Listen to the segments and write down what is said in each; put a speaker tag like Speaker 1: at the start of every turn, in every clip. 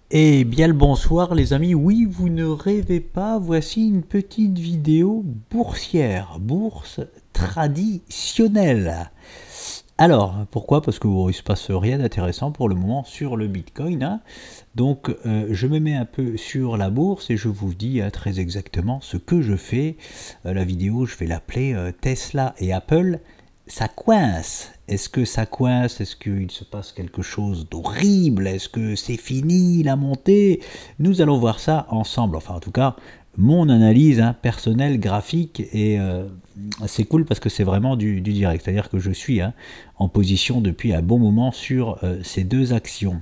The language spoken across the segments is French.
Speaker 1: Eh bien le bonsoir les amis, oui vous ne rêvez pas, voici une petite vidéo boursière, bourse traditionnelle. Alors pourquoi? Parce que bon, il ne se passe rien d'intéressant pour le moment sur le Bitcoin, hein. Donc je me mets un peu sur la bourse et je vous dis très exactement ce que je fais. La vidéo je vais l'appeler Tesla et Apple, ça coince. Est-ce que ça coince? Est-ce qu'il se passe quelque chose d'horrible? Est-ce que c'est fini la montée? Nous allons voir ça ensemble. Enfin en tout cas, mon analyse personnelle, graphique, et c'est cool parce que c'est vraiment du direct. C'est-à-dire que je suis en position depuis un bon moment sur ces deux actions.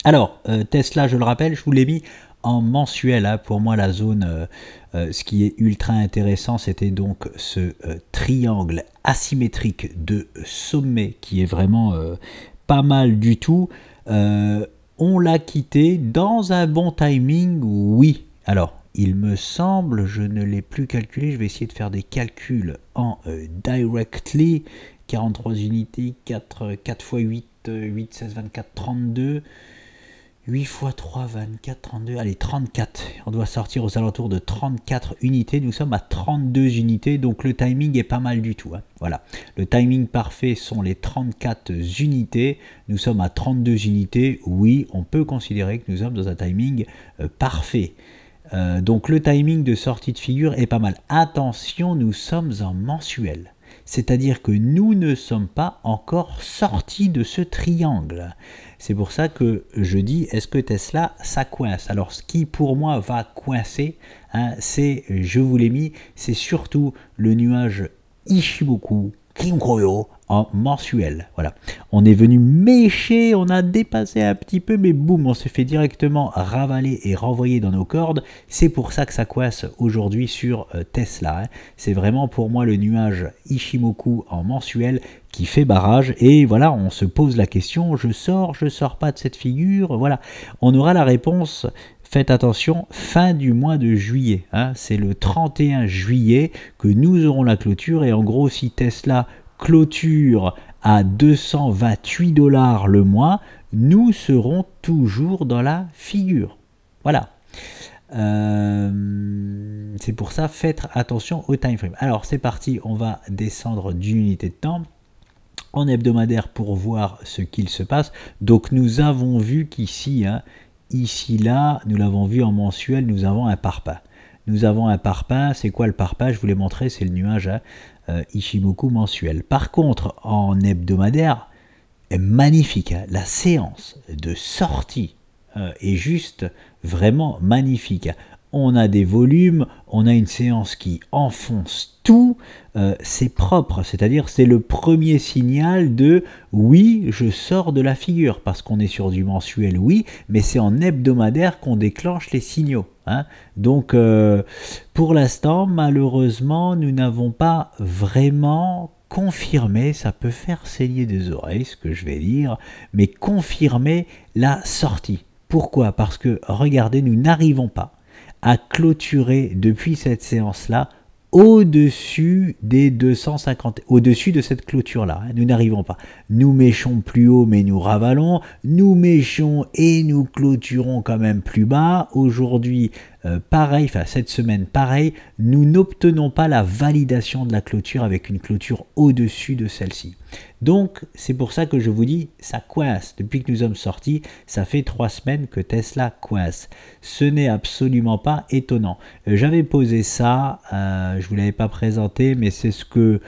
Speaker 1: Alors, Tesla, je le rappelle, je vous l'ai mis en mensuel. Pour moi, la zone, ce qui est ultra intéressant, c'était donc ce triangle asymétrique de sommet qui est vraiment pas mal du tout. On l'a quitté dans un bon timing, oui. Alors, il me semble, je ne l'ai plus calculé, je vais essayer de faire des calculs en directly. 43 unités, 4 x 8, 8, 16, 24, 32. 8 x 3, 24, 32, allez 34, on doit sortir aux alentours de 34 unités, nous sommes à 32 unités, donc le timing est pas mal du tout, voilà, le timing parfait sont les 34 unités, nous sommes à 32 unités, oui, on peut considérer que nous sommes dans un timing parfait. Donc le timing de sortie de figure est pas mal. Attention, nous sommes en mensuel. C'est-à-dire que nous ne sommes pas encore sortis de ce triangle. C'est pour ça que je dis, est-ce que Tesla, ça coince? Alors, ce qui pour moi va coincer, c'est, je vous l'ai mis, c'est surtout le nuage Ichimoku Kinkoyo en mensuel. Voilà. On est venu mécher, on a dépassé un petit peu, mais boum, on s'est fait directement ravaler et renvoyer dans nos cordes. C'est pour ça que ça coince aujourd'hui sur Tesla. C'est vraiment pour moi le nuage Ichimoku en mensuel qui fait barrage. Et voilà, on se pose la question, je sors pas de cette figure. Voilà, on aura la réponse. Faites attention, fin du mois de juillet, c'est le 31 juillet que nous aurons la clôture, et en gros si Tesla clôture à 228 $ le mois, nous serons toujours dans la figure. Voilà. C'est pour ça, faites attention au time frame. Alors c'est parti, on va descendre d'une unité de temps en hebdomadaire pour voir ce qu'il se passe. Donc nous avons vu qu'ici, ici, là, nous l'avons vu en mensuel, nous avons un parpaing. Nous avons un parpaing, c'est quoi le parpaing? Je vous l'ai montré, c'est le nuage Ichimoku mensuel. Par contre, en hebdomadaire, est magnifique. La séance de sortie est juste vraiment magnifique. On a des volumes, on a une séance qui enfonce tout, c'est propre, c'est-à-dire c'est le premier signal de oui, je sors de la figure, parce qu'on est sur du mensuel, oui, mais c'est en hebdomadaire qu'on déclenche les signaux. Donc pour l'instant, malheureusement, nous n'avons pas vraiment confirmé, ça peut faire saigner des oreilles ce que je vais dire, mais confirmer la sortie. Pourquoi? Parce que regardez, nous n'arrivons pas à clôturer depuis cette séance-là au-dessus des 250, au-dessus de cette clôture-là. Nous n'arrivons pas. Nous méchons plus haut, mais nous ravalons. Nous méchons et nous clôturons quand même plus bas. Aujourd'hui, pareil, enfin cette semaine, pareil, nous n'obtenons pas la validation de la clôture avec une clôture au-dessus de celle-ci. Donc, c'est pour ça que je vous dis, ça coince. Depuis que nous sommes sortis, ça fait 3 semaines que Tesla coince. Ce n'est absolument pas étonnant. J'avais posé ça, je ne vous l'avais pas présenté, mais c'est ce que...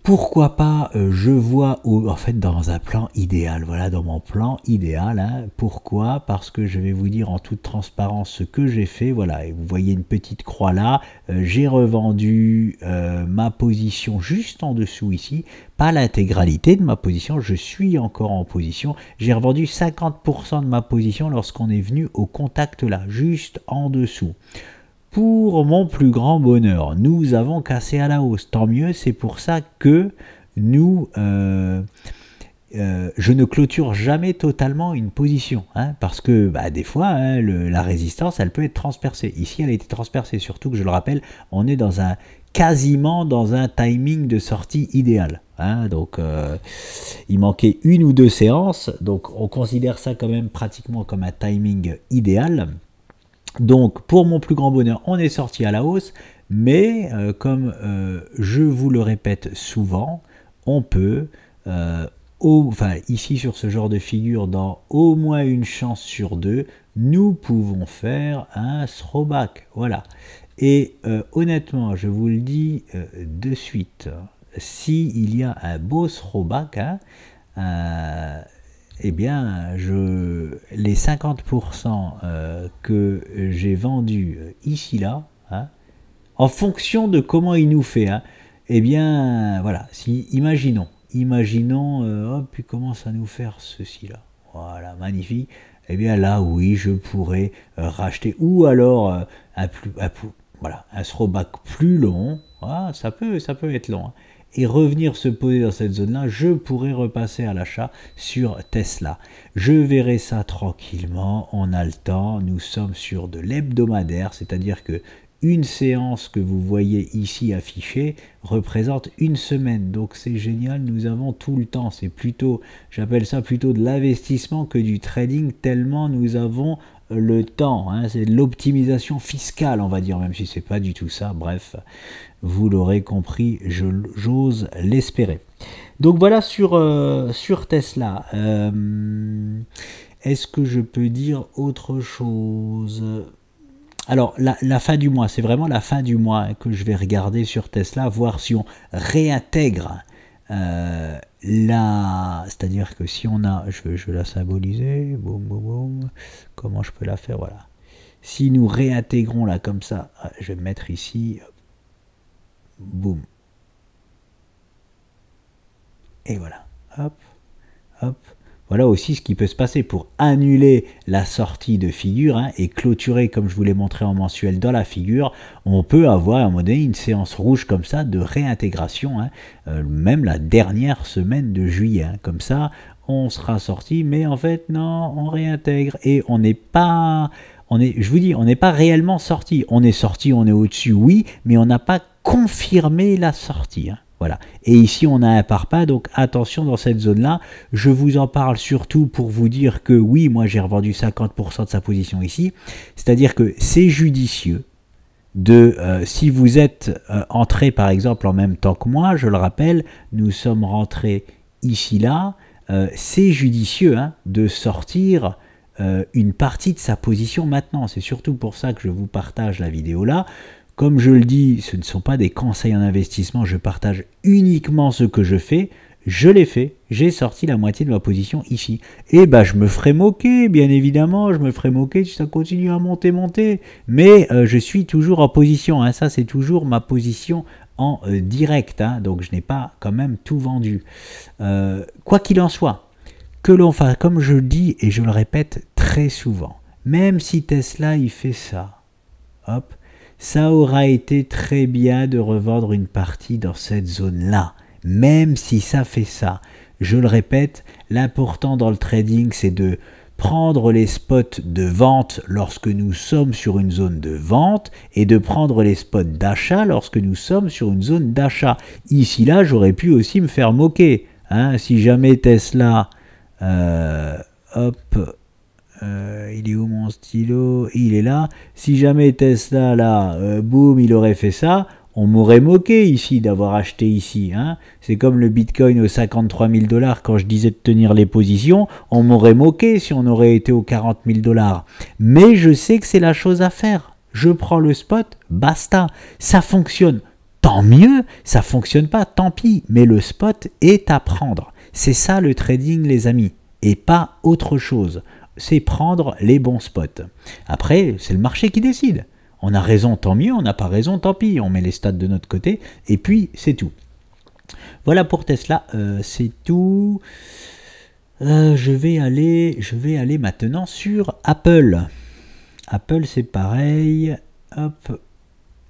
Speaker 1: Pourquoi pas, je vois en fait dans un plan idéal, voilà, dans mon plan idéal. Pourquoi? Parce que je vais vous dire en toute transparence ce que j'ai fait, voilà, et vous voyez une petite croix là, j'ai revendu ma position juste en dessous ici, pas l'intégralité de ma position, je suis encore en position, j'ai revendu 50% de ma position lorsqu'on est venu au contact là, juste en dessous. Pour mon plus grand bonheur, nous avons cassé à la hausse. Tant mieux, c'est pour ça que nous, je ne clôture jamais totalement une position, parce que des fois, la résistance, elle peut être transpercée. Ici, elle a été transpercée, surtout que je le rappelle, on est dans un quasiment dans un timing de sortie idéal. Hein, donc il manquait 1 ou 2 séances, donc on considère ça quand même pratiquement comme un timing idéal. Donc pour mon plus grand bonheur, on est sorti à la hausse, mais comme je vous le répète souvent, on peut, enfin ici sur ce genre de figure, dans au moins une chance sur 2, nous pouvons faire un throwback. Voilà. Et honnêtement, je vous le dis de suite, s'il y a un beau throwback, hein, eh bien, les 50% que j'ai vendus ici, là, hein, en fonction de comment il nous fait, hein, eh bien, voilà, imaginons, hop, il commence à nous faire ceci, là. Voilà, magnifique. Eh bien, là, oui, je pourrais racheter, ou alors voilà, un throwback plus long, voilà, ça peut être long, hein, et revenir se poser dans cette zone-là, je pourrais repasser à l'achat sur Tesla. Je verrai ça tranquillement, on a le temps, nous sommes sur de l'hebdomadaire, c'est-à-dire que une séance que vous voyez ici affichée représente une semaine, donc c'est génial, nous avons tout le temps, c'est plutôt, j'appelle ça plutôt de l'investissement que du trading, tellement nous avons le temps, hein, c'est de l'optimisation fiscale, on va dire, même si c'est pas du tout ça, bref, vous l'aurez compris, j'ose l'espérer. Donc voilà sur Tesla. Est-ce que je peux dire autre chose? Alors, la fin du mois, c'est vraiment la fin du mois que je vais regarder sur Tesla, voir si on réintègre c'est-à-dire que si on a, je vais la symboliser, boum, boum, boum, comment je peux la faire, voilà. Si nous réintégrons là comme ça, je vais mettre ici, boum. Et voilà, hop, hop. Voilà aussi ce qui peut se passer pour annuler la sortie de figure, hein, et clôturer, comme je vous l'ai montré en mensuel dans la figure. On peut avoir à un moment donné une séance rouge comme ça de réintégration, hein, même la dernière semaine de juillet. Hein, comme ça, on sera sorti, mais en fait, non, on réintègre. Et on n'est pas... je vous dis, on n'est pas réellement sorti. On est sorti, on est au-dessus, oui, mais on n'a pas confirmé la sortie. Hein. Voilà. Et ici, on a un parpaing, donc attention dans cette zone-là. Je vous en parle surtout pour vous dire que oui, moi j'ai revendu 50% de sa position ici. C'est-à-dire que c'est judicieux de, si vous êtes entré par exemple en même temps que moi, je le rappelle, nous sommes rentrés ici là, c'est judicieux, hein, de sortir une partie de sa position maintenant. C'est surtout pour ça que je vous partage la vidéo là. Comme je le dis, ce ne sont pas des conseils en investissement, je partage uniquement ce que je fais. Je l'ai fait, j'ai sorti la moitié de ma position ici. Et ben je me ferai moquer, bien évidemment, je me ferai moquer si ça continue à monter. Mais je suis toujours en position, hein, ça c'est toujours ma position en direct, hein, donc je n'ai pas quand même tout vendu. Quoi qu'il en soit, que l'on fasse, comme je le dis et je le répète très souvent, même si Tesla il fait ça, hop, ça aura été très bien de revendre une partie dans cette zone-là, même si ça fait ça. Je le répète, l'important dans le trading, c'est de prendre les spots de vente lorsque nous sommes sur une zone de vente et de prendre les spots d'achat lorsque nous sommes sur une zone d'achat. Ici, là, j'aurais pu aussi me faire moquer. Hein, si jamais Tesla, hop... il est où mon stylo? Il est là. Si jamais Tesla, là, boum, il aurait fait ça, on m'aurait moqué ici d'avoir acheté ici. Hein. C'est comme le Bitcoin aux 53 000 $, quand je disais de tenir les positions, on m'aurait moqué si on aurait été aux 40 000 $. Mais je sais que c'est la chose à faire. Je prends le spot, basta. Ça fonctionne, tant mieux. Ça fonctionne pas, tant pis. Mais le spot est à prendre. C'est ça le trading, les amis, et pas autre chose. C'est prendre les bons spots. Après, c'est le marché qui décide. On a raison, tant mieux, on n'a pas raison, tant pis. On met les stats de notre côté, et puis c'est tout. Voilà pour Tesla, c'est tout. Je vais aller maintenant sur Apple. Apple, c'est pareil. Hop.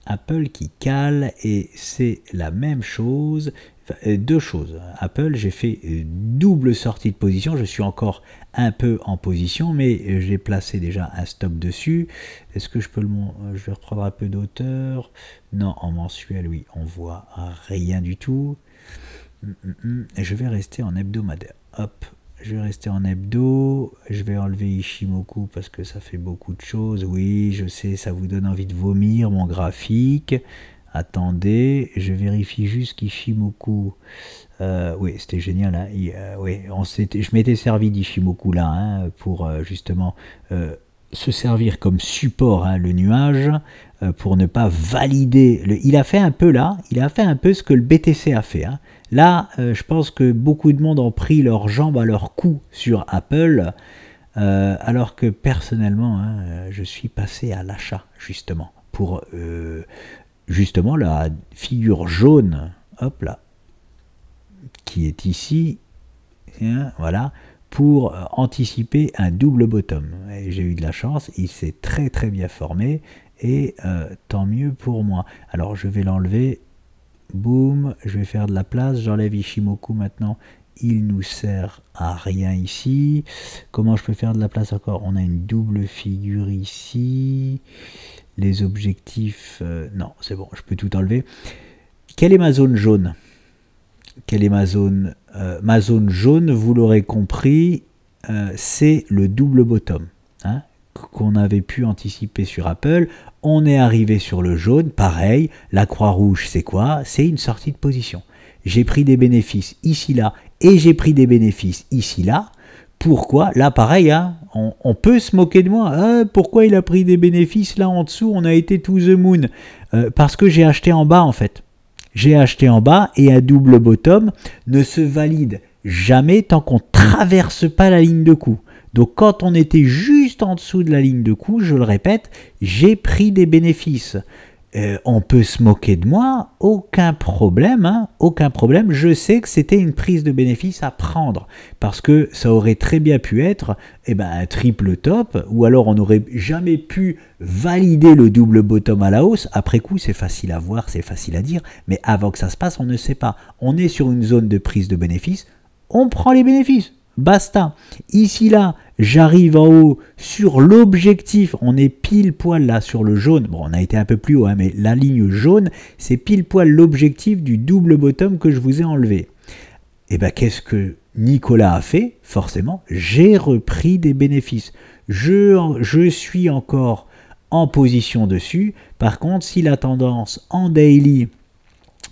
Speaker 1: Apple qui cale, et c'est la même chose. deux choses. Apple, j'ai fait double sortie de position. Je suis encore un peu en position, mais j'ai placé déjà un stop dessus. Est-ce que je peux je vais reprendre un peu d'auteur. Non, en mensuel, oui, on voit rien du tout. Et je vais rester en hebdomadaire. Hop, je vais rester en hebdo. Je vais enlever Ishimoku parce que ça fait beaucoup de choses. Oui, je sais, ça vous donne envie de vomir, mon graphique. Attendez, je vérifie juste qu'Ishimoku... oui, c'était génial. Hein, oui, je m'étais servi d'Ishimoku là hein, pour justement se servir comme support, hein, le nuage, pour ne pas valider. Il a fait un peu là, il a fait un peu ce que le BTC a fait. Hein. Là, je pense que beaucoup de monde ont pris leurs jambes à leur cou sur Apple, alors que personnellement, hein, je suis passé à l'achat, justement, pour... justement la figure jaune, hop là, qui est ici, hein, voilà, pour anticiper un double bottom. J'ai eu de la chance, il s'est très très bien formé, et tant mieux pour moi. Alors je vais l'enlever, boum, je vais faire de la place, j'enlève Ishimoku maintenant, il nous sert à rien ici. Comment je peux faire de la place encore? On a une double figure ici. Les objectifs, non, c'est bon, je peux tout enlever. Quelle est ma zone jaune? Quelle est ma zone? Ma zone jaune, vous l'aurez compris, c'est le double bottom, hein, qu'on avait pu anticiper sur Apple. On est arrivé sur le jaune, pareil, la croix rouge, c'est quoi? C'est une sortie de position. J'ai pris des bénéfices ici, là, et j'ai pris des bénéfices ici, là. Pourquoi? Là, pareil, hein, on peut se moquer de moi. Ah, pourquoi il a pris des bénéfices là en dessous? On a été to the moon. Parce que j'ai acheté en bas, en fait. J'ai acheté en bas et un double bottom ne se valide jamais tant qu'on ne traverse pas la ligne de coup. Donc, quand on était juste en dessous de la ligne de coup, je le répète, j'ai pris des bénéfices. On peut se moquer de moi, aucun problème, hein, aucun problème. Je sais que c'était une prise de bénéfice à prendre parce que ça aurait très bien pu être un triple top ou alors on n'aurait jamais pu valider le double bottom à la hausse. Après coup, c'est facile à voir, c'est facile à dire, mais avant que ça se passe, on ne sait pas. On est sur une zone de prise de bénéfice, on prend les bénéfices. Basta. Ici, là, j'arrive en haut sur l'objectif. On est pile poil là sur le jaune. Bon, on a été un peu plus haut, hein, mais la ligne jaune, c'est pile poil l'objectif du double bottom que je vous ai enlevé. Et bien, qu'est-ce que Nicolas a fait? Forcément, j'ai repris des bénéfices. Je suis encore en position dessus. Par contre, si la tendance en daily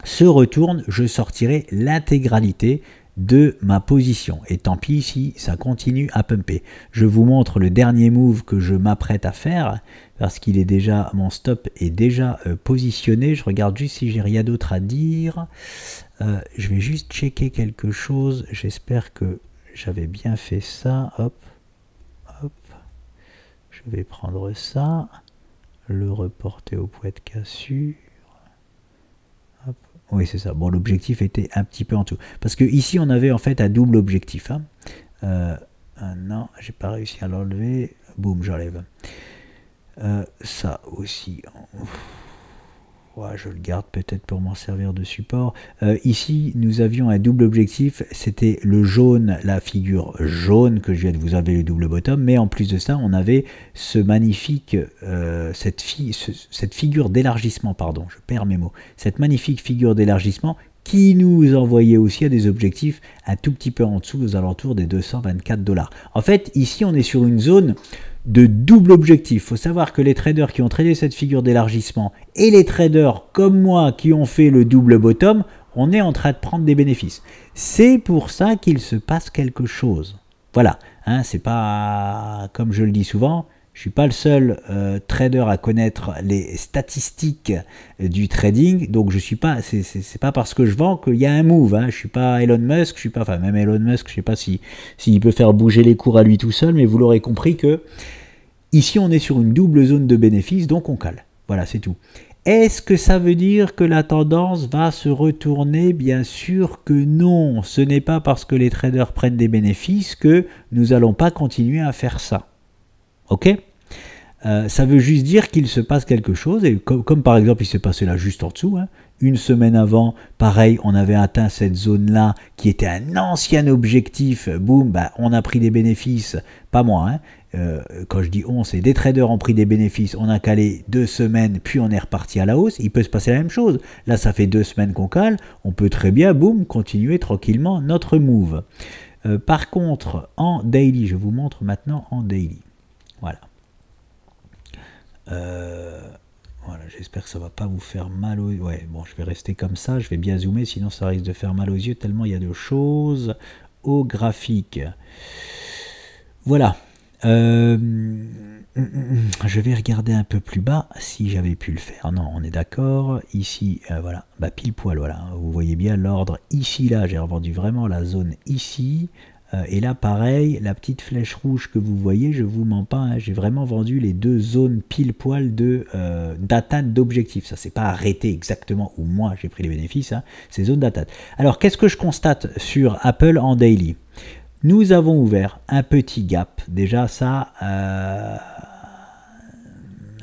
Speaker 1: se retourne, je sortirai l'intégralité de ma position. Et tant pis si ça continue à pumper. Je vous montre le dernier move que je m'apprête à faire parce qu'il est déjà, mon stop est déjà positionné. Je regarde juste si j'ai rien d'autre à dire. Je vais juste checker quelque chose. J'espère que j'avais bien fait ça. Hop, hop. Je vais prendre ça, le reporter au point de cassure. Hop. Oui, c'est ça. Bon, l'objectif était un petit peu en dessous. Parce que ici, on avait en fait un double objectif. Hein. Non, j'ai pas réussi à l'enlever. Boum, j'enlève. Ça aussi. Ouais, je le garde peut-être pour m'en servir de support. Ici, nous avions un double objectif. C'était le jaune, la figure jaune que je viens de vous enlever le double bottom. Mais en plus de ça, on avait ce magnifique, cette figure d'élargissement, pardon, je perds mes mots. Cette magnifique figure d'élargissement qui nous envoyait aussi à des objectifs un tout petit peu en dessous, aux alentours des 224 $. En fait, ici, on est sur une zone de double objectif. Il faut savoir que les traders qui ont tradé cette figure d'élargissement et les traders comme moi qui ont fait le double bottom, on est en train de prendre des bénéfices. C'est pour ça qu'il se passe quelque chose. Voilà, hein, c'est pas, comme je le dis souvent, je suis pas le seul trader à connaître les statistiques du trading, donc je suis pas, c'est pas parce que je vends qu'il y a un move. Hein. Je suis pas Elon Musk, je suis pas, enfin même Elon Musk, je sais pas s'il peut faire bouger les cours à lui tout seul, mais vous l'aurez compris que ici on est sur une double zone de bénéfice, donc on cale. Voilà, c'est tout. Est-ce que ça veut dire que la tendance va se retourner? Bien sûr que non. Ce n'est pas parce que les traders prennent des bénéfices que nous allons pas continuer à faire ça. Ok? Ça veut juste dire qu'il se passe quelque chose, et comme par exemple il s'est passé là juste en dessous, hein, Une semaine avant, pareil, on avait atteint cette zone-là qui était un ancien objectif. Boum, bah, on a pris des bénéfices. Pas moi, hein. Quand je dis on, c'est des traders ont pris des bénéfices. On a calé 2 semaines, puis on est reparti à la hausse. Il peut se passer la même chose. Là, ça fait 2 semaines qu'on cale. On peut très bien, boum, continuer tranquillement notre move. Par contre, en daily, je vous montre maintenant en daily. Voilà. Voilà, j'espère que ça va pas vous faire mal aux yeux. Ouais, bon, je vais rester comme ça, je vais bien zoomer, sinon ça risque de faire mal aux yeux tellement il y a de choses au graphique. Voilà. Je vais regarder un peu plus bas si j'avais pu le faire. Non, on est d'accord. Ici, voilà, bah, pile poil, voilà. Vous voyez bien l'ordre ici, là, j'ai revendu vraiment la zone ici. Et là, pareil, la petite flèche rouge que vous voyez, je vous mens pas, hein, j'ai vraiment vendu les 2 zones pile poil d'atteinte d'objectifs. Ça s'est pas arrêté exactement où moi j'ai pris les bénéfices, hein, ces zones d'atteinte. Alors, qu'est-ce que je constate sur Apple en daily? Nous avons ouvert un petit gap. Déjà, ça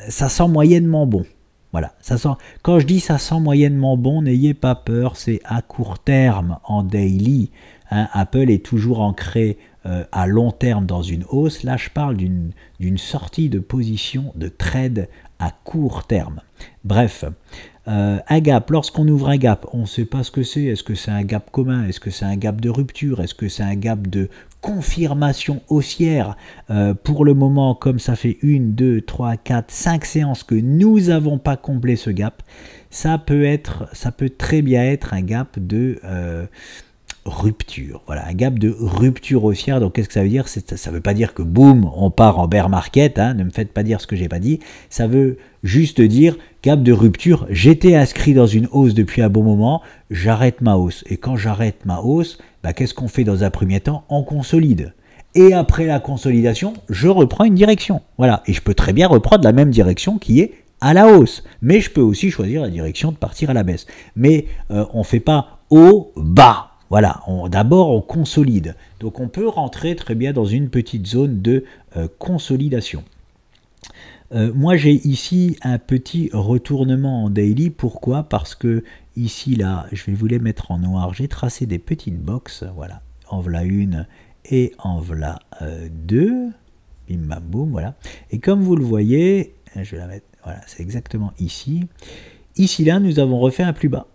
Speaker 1: sent moyennement bon. Voilà, ça sent. Quand je dis ça sent moyennement bon, n'ayez pas peur, c'est à court terme en daily. Hein, Apple est toujours ancré à long terme dans une hausse. Là, je parle d'une sortie de position de trade à court terme. Bref, un gap, lorsqu'on ouvre un gap, on ne sait pas ce que c'est. Est-ce que c'est un gap commun? Est-ce que c'est un gap de rupture? Est-ce que c'est un gap de confirmation haussière? Pour le moment, comme ça fait 1, 2, 3, 4, 5 séances que nous n'avons pas comblé ce gap, ça peut très bien être un gap de rupture. Voilà, un gap de rupture haussière. Donc, qu'est-ce que ça veut dire? Ça ne veut pas dire que boum, on part en bear market. Hein, ne me faites pas dire ce que j'ai pas dit. Ça veut juste dire gap de rupture. J'étais inscrit dans une hausse depuis un bon moment. J'arrête ma hausse. Et quand j'arrête ma hausse, bah, qu'est-ce qu'on fait dans un premier temps? On consolide. Et après la consolidation, je reprends une direction. Voilà. Et je peux très bien reprendre la même direction qui est à la hausse. Mais je peux aussi choisir la direction de partir à la baisse. Mais on ne fait pas haut, bas. Voilà, d'abord on consolide. Donc on peut rentrer très bien dans une petite zone de consolidation. Moi j'ai ici un petit retournement en daily. Pourquoi? Parce que ici là, je vais vous les mettre en noir. J'ai tracé des petites boxes. Voilà, en voilà une et en voilà deux. Bim bam boum, voilà. Et comme vous le voyez, je vais la mettre, voilà, c'est exactement ici. Ici là, nous avons refait un plus bas.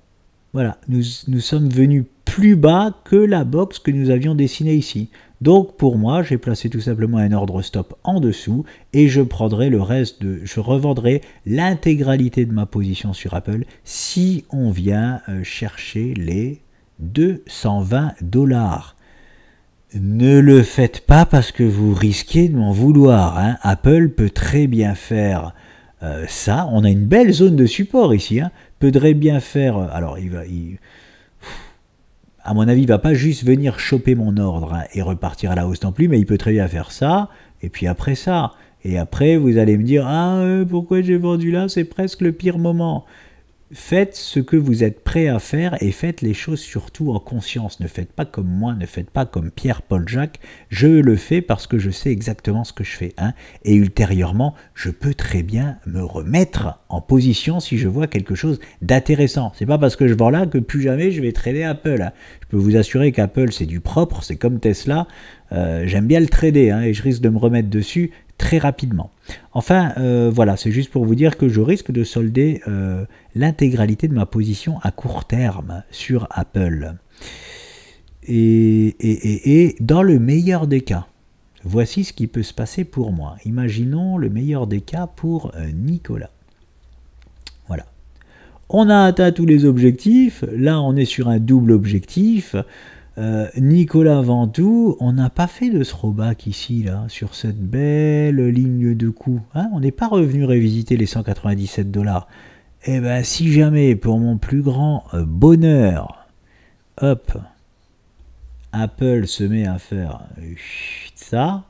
Speaker 1: Voilà, nous sommes venus plus bas que la box que nous avions dessinée ici. Donc pour moi, j'ai placé tout simplement un ordre stop en dessous et je prendrai le reste je revendrai l'intégralité de ma position sur Apple si on vient chercher les 220 $. Ne le faites pas parce que vous risquez de m'en vouloir. Hein. Apple peut très bien faire ça. On a une belle zone de support ici. Hein. Peut très bien faire. Alors, à mon avis, il ne va pas juste venir choper mon ordre hein, et repartir à la hausse non plus, mais il peut très bien faire ça. Et puis après ça. Et après, vous allez me dire pourquoi j'ai vendu là? C'est presque le pire moment. Faites ce que vous êtes prêt à faire et faites les choses surtout en conscience. Ne faites pas comme moi, ne faites pas comme Pierre-Paul Jacques. Je le fais parce que je sais exactement ce que je fais. Hein. Et ultérieurement, je peux très bien me remettre en position si je vois quelque chose d'intéressant. C'est pas parce que je vends là que plus jamais je vais trader Apple. Hein. Je peux vous assurer qu'Apple c'est du propre, c'est comme Tesla. J'aime bien le trader hein, et je risque de me remettre dessus très rapidement. Enfin, voilà, c'est juste pour vous dire que je risque de solder l'intégralité de ma position à court terme sur Apple. Et dans le meilleur des cas, voici ce qui peut se passer pour moi. Imaginons le meilleur des cas pour Nicolas. Voilà. On a atteint tous les objectifs. Là, on est sur un double objectif. Nicolas Ventoux, on n'a pas fait de throwback ici, là, sur cette belle ligne de coup. Hein, on n'est pas revenu révisiter les 197 $. Eh bien, si jamais, pour mon plus grand bonheur, hop, Apple se met à faire ça,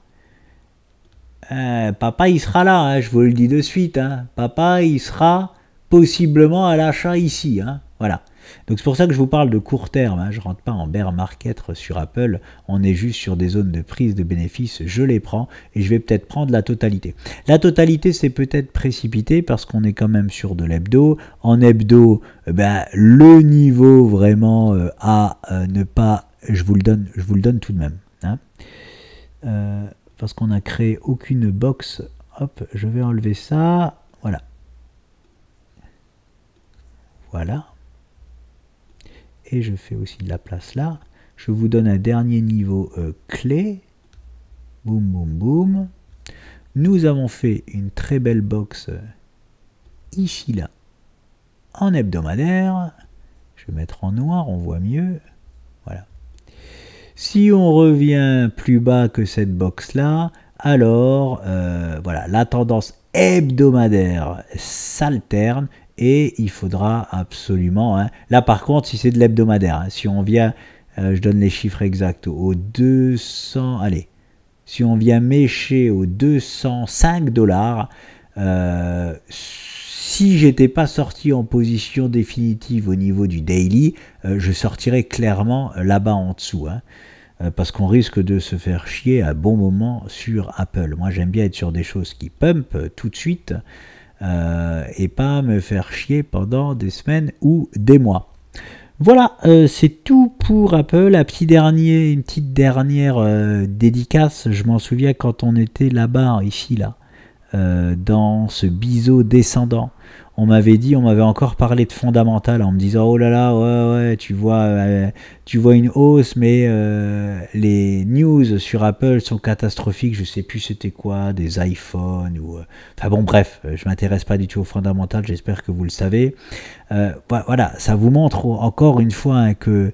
Speaker 1: papa, il sera là, hein, je vous le dis de suite. Hein, papa, il sera possiblement à l'achat ici. Hein, voilà. Donc c'est pour ça que je vous parle de court terme, hein. Je ne rentre pas en bear market sur Apple, on est juste sur des zones de prise de bénéfices, je les prends et je vais peut-être prendre la totalité. La totalité c'est peut-être précipité parce qu'on est quand même sur de l'hebdo. En hebdo, le niveau vraiment à ne pas, je vous le donne tout de même. Hein. Parce qu'on n'a créé aucune box, hop, je vais enlever ça, voilà. Voilà. Et je fais aussi de la place là. Je vous donne un dernier niveau clé. Boum, boum, boum. Nous avons fait une très belle box ici, là, en hebdomadaire. Je vais mettre en noir, on voit mieux. Voilà. Si on revient plus bas que cette box-là, alors, voilà, la tendance hebdomadaire s'alterne. Et il faudra absolument, hein, là par contre si c'est de l'hebdomadaire, hein, si on vient, je donne les chiffres exacts, au 200, allez, si on vient mécher aux 205 $, si j'étais pas sorti en position définitive au niveau du daily, je sortirais clairement là-bas en dessous, hein, parce qu'on risque de se faire chier à bon moment sur Apple. Moi j'aime bien être sur des choses qui pump tout de suite, et pas me faire chier pendant des semaines ou des mois. Voilà, c'est tout pour Apple. Une petite dernière dédicace. Je m'en souviens quand on était là-bas, ici, là, dans ce biseau descendant. On m'avait encore parlé de fondamental en me disant oh là là, ouais, tu vois une hausse, mais les news sur Apple sont catastrophiques. Je sais plus c'était quoi, des iPhones ou. Enfin bon, bref, je m'intéresse pas du tout au fondamental. J'espère que vous le savez. Voilà, ça vous montre encore une fois hein, que.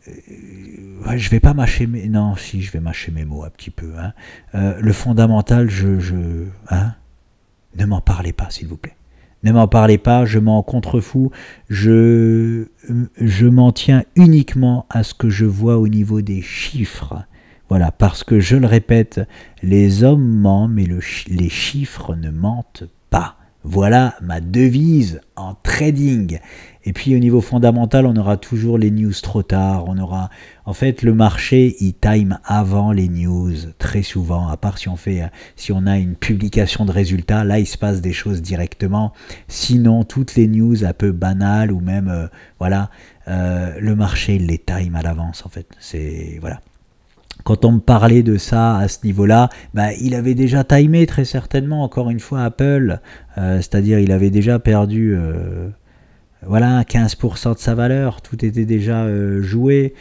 Speaker 1: Je vais pas mâcher mes. Non, si, je vais mâcher mes mots un petit peu. Hein. Le fondamental, hein, ne m'en parlez pas, s'il vous plaît. Ne m'en parlez pas, je m'en contrefous, je m'en tiens uniquement à ce que je vois au niveau des chiffres. Voilà, parce que je le répète, les hommes mentent, mais les chiffres ne mentent pas. Voilà ma devise en trading. Et puis au niveau fondamental, on aura toujours les news trop tard. En fait, le marché, il time avant les news très souvent. À part si on a une publication de résultats, là, il se passe des choses directement. Sinon, toutes les news un peu banales ou même, le marché, il les time à l'avance. En fait, c'est voilà. Quand on me parlait de ça à ce niveau-là, il avait déjà timé très certainement, encore une fois, Apple. C'est-à-dire, il avait déjà perdu 15% de sa valeur. Tout était déjà joué.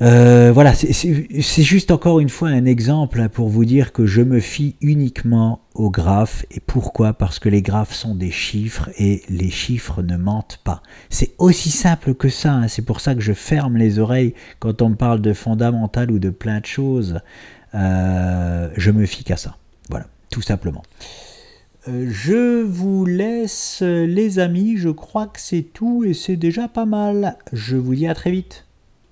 Speaker 1: Voilà, c'est juste encore une fois un exemple pour vous dire que je me fie uniquement aux graphes. Et pourquoi? Parce que les graphes sont des chiffres et les chiffres ne mentent pas. C'est aussi simple que ça, hein. C'est pour ça que je ferme les oreilles quand on me parle de fondamental ou de plein de choses. Je me fie qu'à ça. Voilà, tout simplement. Je vous laisse les amis, je crois que c'est tout et c'est déjà pas mal. Je vous dis à très vite.